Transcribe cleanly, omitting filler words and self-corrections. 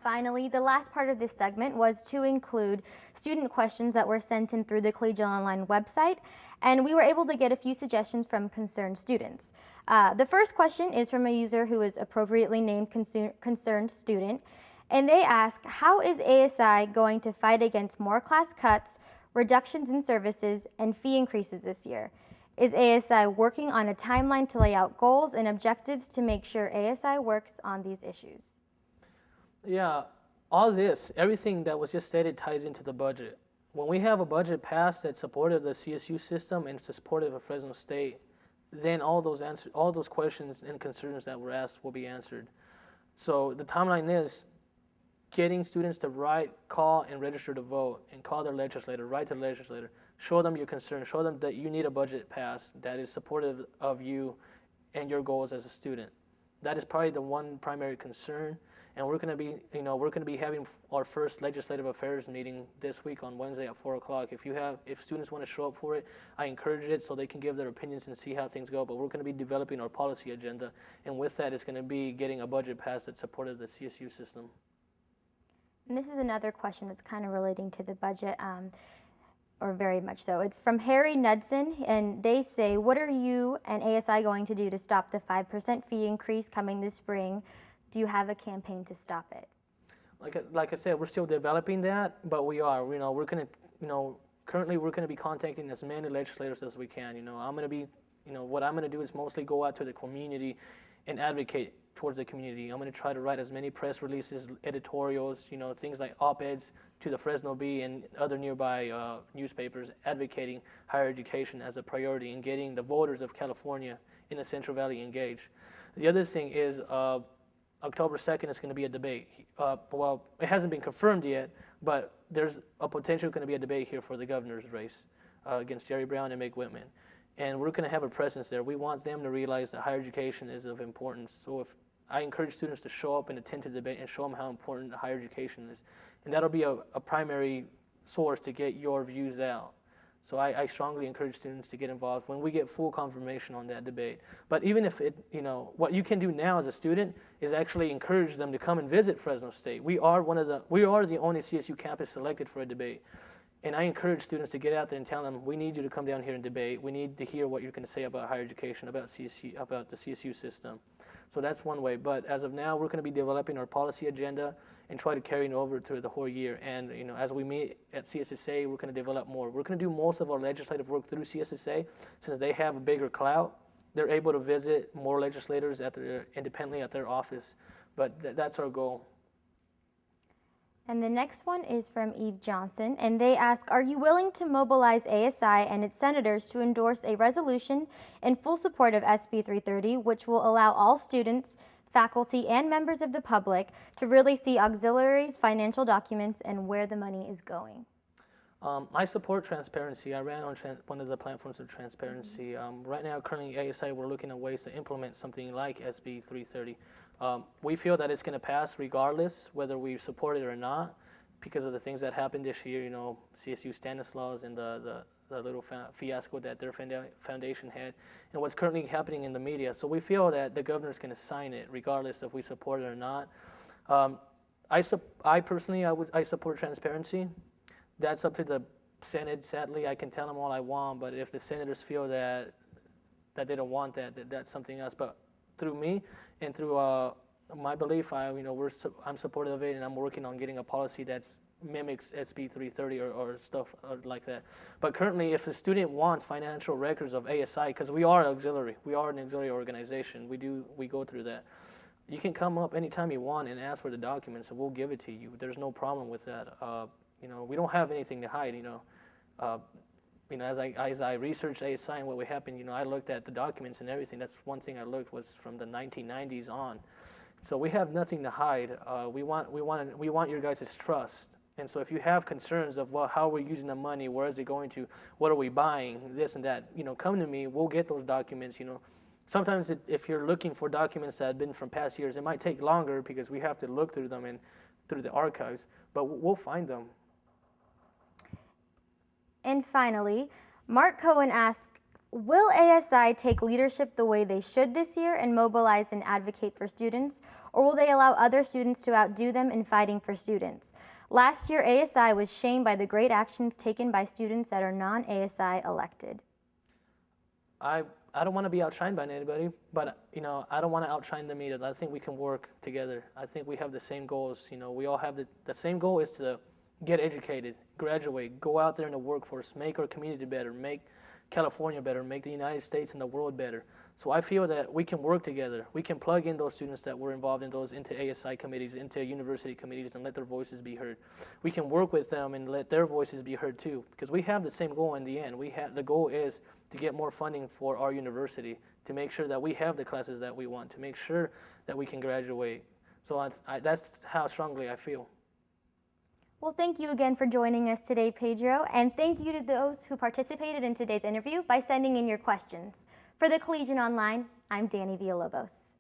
Finally, the last part of this segment was to include student questions that were sent in through the Collegiate Online website, and we were able to get a few suggestions from concerned students. The first question is from a user who is appropriately named concerned student, and they ask, how is ASI going to fight against more class cuts, reductions in services, and fee increases this year? Is ASI working on a timeline to lay out goals and objectives to make sure ASI works on these issues? Yeah, all this, everything that was just stated ties into the budget. When we have a budget passed that's supportive of the CSU system and it's supportive of Fresno State, then all those questions and concerns that were asked will be answered. So the timeline is getting students to write, call, and register to vote, and call their legislator, write to the legislator, show them your concern, show them that you need a budget passed that is supportive of you and your goals as a student. That is probably the one primary concern. And we're going to be having our first legislative affairs meeting this week on Wednesday at 4 o'clock. If students want to show up for it, I encourage it so they can give their opinions and see how things go. But we're going to be developing our policy agenda, and with that, it's going to be getting a budget passed that's supportive of the CSU system. And this is another question that's kind of relating to the budget, or very much so. It's from Harry Knudsen, and they say, what are you and ASI going to do to stop the 5% fee increase coming this spring? Do you have a campaign to stop it? Like I said, we're still developing that, but we are. We're going to, currently we're going to be contacting as many legislators as we can. I'm going to be, what I'm going to do is mostly go out to the community and advocate towards the community. I'm going to try to write as many press releases, editorials, things like op-eds to the Fresno Bee and other nearby newspapers advocating higher education as a priority and getting the voters of California in the Central Valley engaged. The other thing is, October 2nd is going to be a debate. Well, it hasn't been confirmed yet, but there's a potential going to be a debate here for the governor's race against Jerry Brown and Meg Whitman. And we're going to have a presence there. We want them to realize that higher education is of importance. So if I encourage students to show up and attend to the debate and show them how important higher education is. And that'll be a primary source to get your views out. So I strongly encourage students to get involved when we get full confirmation on that debate. But even if what you can do now as a student is actually encourage them to come and visit Fresno State. We are the only CSU campus selected for a debate. And I encourage students to get out there and tell them, we need you to come down here and debate. We need to hear what you're going to say about higher education, about CSU, about the CSU system. So that's one way. But as of now, we're going to be developing our policy agenda and try to carry it over through the whole year. And as we meet at CSSA, we're going to develop more. We're going to do most of our legislative work through CSSA since they have a bigger clout. They're able to visit more legislators independently at their office. But that's our goal. And the next one is from Eve Johnson, and they ask, are you willing to mobilize ASI and its senators to endorse a resolution in full support of SB 330, which will allow all students, faculty, and members of the public to really see auxiliaries, financial documents, and where the money is going? I support transparency. I ran on one of the platforms of transparency. Right now, currently at ASI, we're looking at ways to implement something like SB 330. We feel that it's going to pass regardless whether we support it or not because of the things that happened this year, CSU Stanislaus and the little fiasco that their foundation had and what's currently happening in the media. So we feel that the governor's going to sign it regardless if we support it or not. I personally support transparency. That's up to the Senate. Sadly, I can tell them all I want, but if the senators feel that they don't want that, that's something else. But through me and through my belief, I'm supportive of it, and I'm working on getting a policy that mimics SB 330 or stuff like that. But currently, if the student wants financial records of ASI, because we are auxiliary, we are an auxiliary organization, we go through that. You can come up anytime you want and ask for the documents, and we'll give it to you. There's no problem with that. We don't have anything to hide. As I researched ASI and what happened, I looked at the documents and everything. That's one thing I looked was from the 1990s on. So we have nothing to hide. We want your guys' trust. And so if you have concerns of how we're using the money, where is it going to, what are we buying, this and that, come to me. We'll get those documents. Sometimes if you're looking for documents that have been from past years, it might take longer because we have to look through them and through the archives, but we'll find them. And finally, Mark Cohen asks, Will ASI take leadership the way they should this year and mobilize and advocate for students, or will they allow other students to outdo them in fighting for students? Last year, ASI was shamed by the great actions taken by students that are non-ASI elected. I don't want to be outshined by anybody, but I don't want to outshine them either. I think we can work together. I think we have the same goals. We all have the same goal is to get educated, graduate, go out there in the workforce, make our community better, make California better, make the United States and the world better. So I feel that we can work together. We can plug in those students that were involved in those into ASI committees, into university committees, and let their voices be heard. We can work with them and let their voices be heard too, because we have the same goal in the end. The goal is to get more funding for our university, to make sure that we have the classes that we want, to make sure that we can graduate. So that's how strongly I feel. Well, thank you again for joining us today, Pedro, and thank you to those who participated in today's interview by sending in your questions. For the Collegian Online, I'm Danny Villalobos.